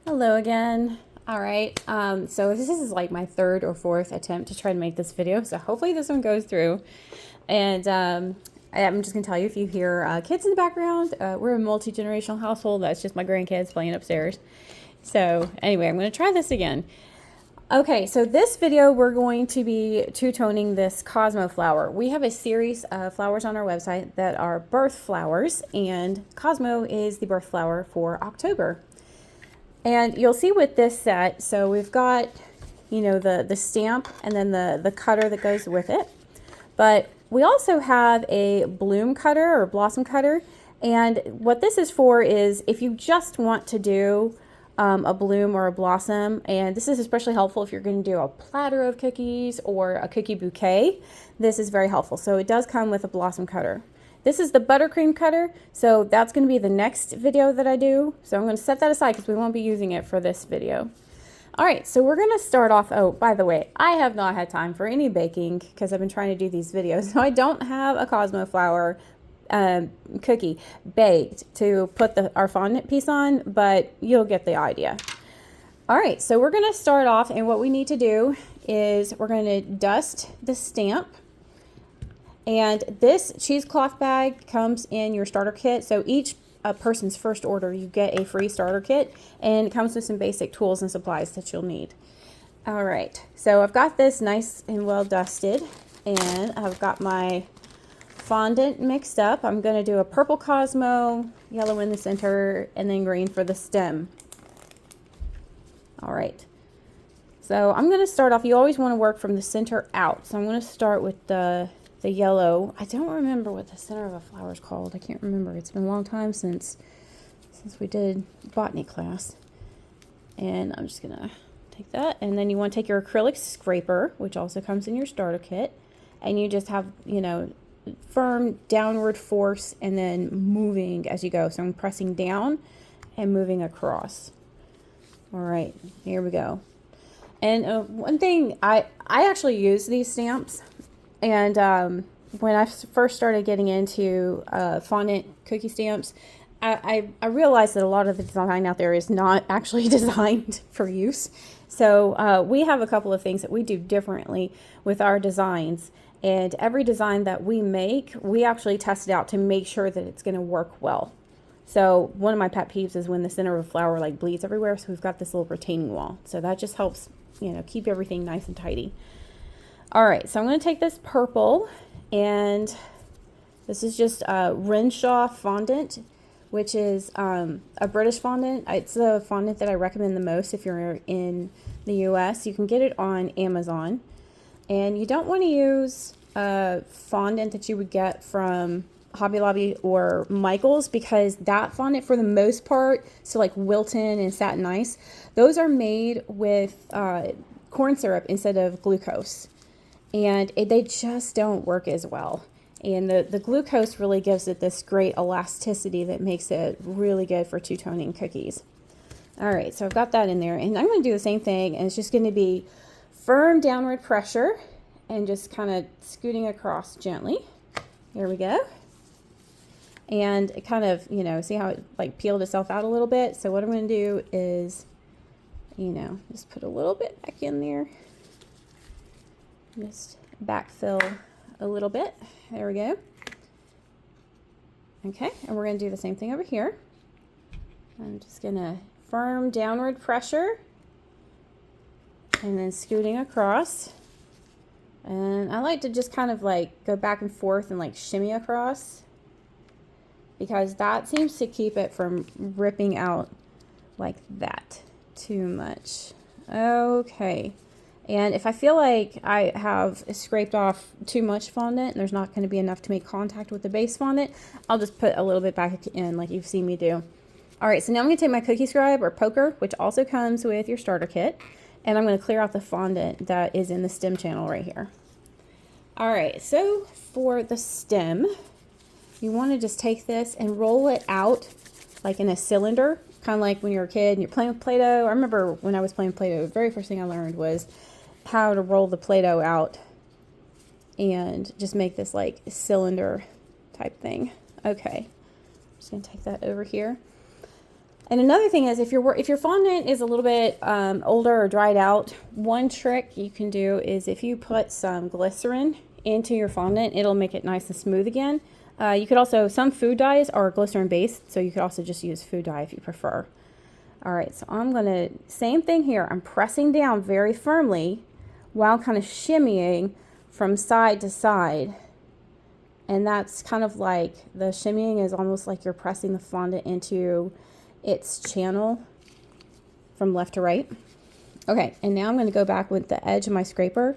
Hello again. All right. So this is like my third or fourth attempt to try to make this video. So hopefully this one goes through. And I'm just gonna tell you, if you hear kids in the background, we're a multi-generational household. That's just my grandkids playing upstairs. So anyway, I'm gonna try this again. Okay, so this video we're going to be two-toning this Cosmo flower. We have a series of flowers on our website that are birth flowers, and Cosmo is the birth flower for October. And you'll see with this set, so we've got, you know, the stamp and then the cutter that goes with it. But we also have a bloom cutter or blossom cutter. And what this is for is if you just want to do a bloom or a blossom, and this is especially helpful if you're going to do a platter of cookies or a cookie bouquet. This is very helpful. So it does come with a blossom cutter. This is the buttercream cutter, so that's going to be the next video that I do. So I'm going to set that aside because we won't be using it for this video. All right, so we're going to start off. Oh, by the way, I have not had time for any baking because I've been trying to do these videos. So I don't have a Cosmo flower cookie baked to put our fondant piece on, but you'll get the idea. All right, so we're going to start off, and what we need to do is we're going to dust the stamp. And this cheesecloth bag comes in your starter kit. So each person's first order, you get a free starter kit, and it comes with some basic tools and supplies that you'll need. All right, so I've got this nice and well dusted, and I've got my fondant mixed up. I'm going to do a purple Cosmo, yellow in the center, and then green for the stem. All right, so I'm going to start off. You always want to work from the center out. So I'm going to start with the yellow. I don't remember what the center of a flower is called. I can't remember. It's been a long time since we did botany class. And I'm just gonna take that, and then you want to take your acrylic scraper, which also comes in your starter kit, and you just have, you know, firm downward force and then moving as you go. So I'm pressing down and moving across. All right, here we go. And one thing, I actually use these stamps. And when I first started getting into fondant cookie stamps, I realized that a lot of the design out there is not actually designed for use. So we have a couple of things that we do differently with our designs. And every design that we make, we actually test it out to make sure that it's going to work well. So one of my pet peeves is when the center of a flower like bleeds everywhere. So we've got this little retaining wall. So that just helps, you know, keep everything nice and tidy. All right, so I'm going to take this purple, and this is just Renshaw fondant, which is a British fondant. It's the fondant that I recommend the most if you're in the US. You can get it on Amazon, and you don't want to use fondant that you would get from Hobby Lobby or Michael's, because that fondant, for the most part, so like Wilton and Satin Ice, those are made with corn syrup instead of glucose. And they just don't work as well. And the glucose really gives it this great elasticity that makes it really good for two-toning cookies. All right, so I've got that in there. And I'm going to do the same thing, and it's just going to be firm downward pressure and just kind of scooting across gently. There we go. And it kind of, you know, see how it like peeled itself out a little bit? So what I'm going to do is, you know, just put a little bit back in there. Just backfill a little bit. There we go. Okay, and we're going to do the same thing over here. I'm just going to firm downward pressure and then scooting across. And I like to just kind of like go back and forth and like shimmy across, because that seems to keep it from ripping out like that too much. Okay. And if I feel like I have scraped off too much fondant and there's not going to be enough to make contact with the base fondant, I'll just put a little bit back in like you've seen me do. All right, so now I'm going to take my cookie scribe or poker, which also comes with your starter kit, and I'm going to clear out the fondant that is in the stem channel right here. All right, so for the stem, you want to just take this and roll it out like in a cylinder, kind of like when you're a kid and you're playing with Play-Doh. I remember when I was playing Play-Doh, the very first thing I learned was how to roll the Play-Doh out and just make this like cylinder type thing. Okay, I'm just gonna take that over here. And another thing is if your fondant is a little bit older or dried out, one trick you can do is if you put some glycerin into your fondant, it'll make it nice and smooth again. You could also, some food dyes are glycerin based, so you could also just use food dye if you prefer. All right, so I'm gonna, same thing here. I'm pressing down very firmly while kind of shimmying from side to side. And that's kind of like, the shimmying is almost like you're pressing the fondant into its channel from left to right. Okay, and now I'm gonna go back with the edge of my scraper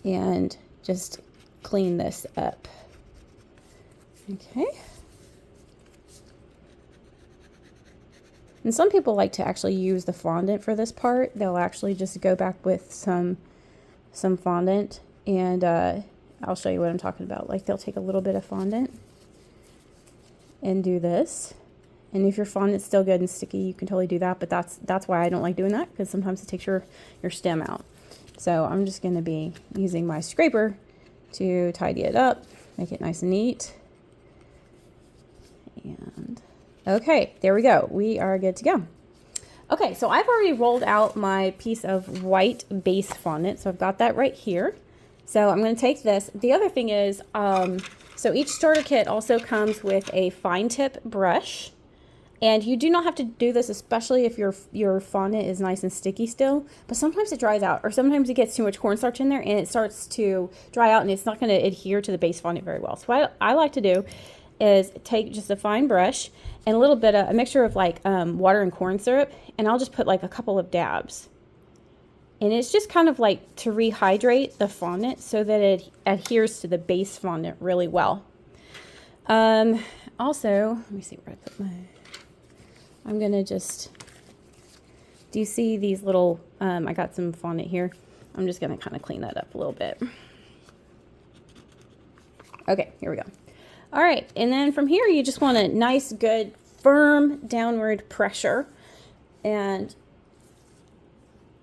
and just clean this up. Okay. And some people like to actually use the fondant for this part. They'll actually just go back with some fondant, and I'll show you what I'm talking about. Like, they'll take a little bit of fondant and do this. And if your fondant's still good and sticky, you can totally do that, but that's why I don't like doing that, because sometimes it takes your stem out. So I'm just gonna be using my scraper to tidy it up, make it nice and neat. And okay, there we go. We are good to go. Okay, so I've already rolled out my piece of white base fondant. So I've got that right here. So I'm going to take this. The other thing is, so each starter kit also comes with a fine tip brush. And you do not have to do this, especially if your fondant is nice and sticky still. But sometimes it dries out, or sometimes it gets too much cornstarch in there and it starts to dry out and it's not going to adhere to the base fondant very well. So what I like to do is take just a fine brush and a little bit of a mixture of like water and corn syrup, and I'll just put like a couple of dabs. And it's just kind of like to rehydrate the fondant so that it adheres to the base fondant really well. Also, let me see where I put my, I'm gonna just, do you see these little, I got some fondant here. I'm just gonna kind of clean that up a little bit. Okay, here we go. All right, and then from here, you just want a nice, good, firm downward pressure. And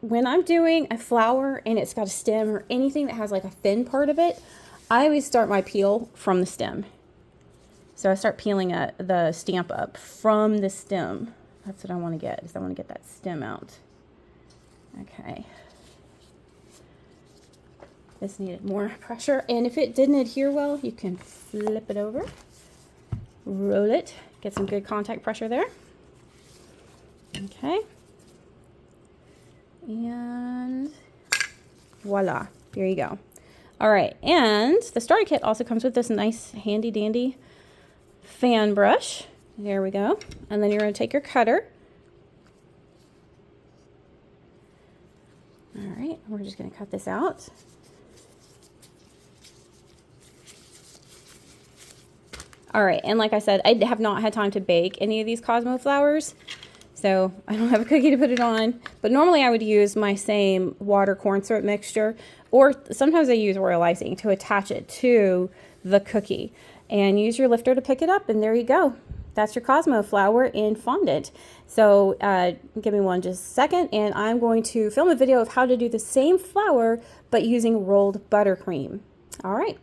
when I'm doing a flower and it's got a stem or anything that has like a thin part of it, I always start my peel from the stem. So I start peeling the stamp up from the stem. That's what I want to get, is I want to get that stem out. Okay. This needed more pressure, and if it didn't adhere well, you can flip it over, roll it, get some good contact pressure there. Okay. And voila, there you go. All right, and the starter kit also comes with this nice handy dandy fan brush. There we go. And then you're going to take your cutter. All right, we're just going to cut this out. All right, and like I said, I have not had time to bake any of these Cosmo flowers, so I don't have a cookie to put it on. But normally I would use my same water corn syrup mixture, or sometimes I use royal icing to attach it to the cookie. And use your lifter to pick it up, and there you go. That's your Cosmo flower in fondant. So give me just a second, and I'm going to film a video of how to do the same flower, but using rolled buttercream. All right.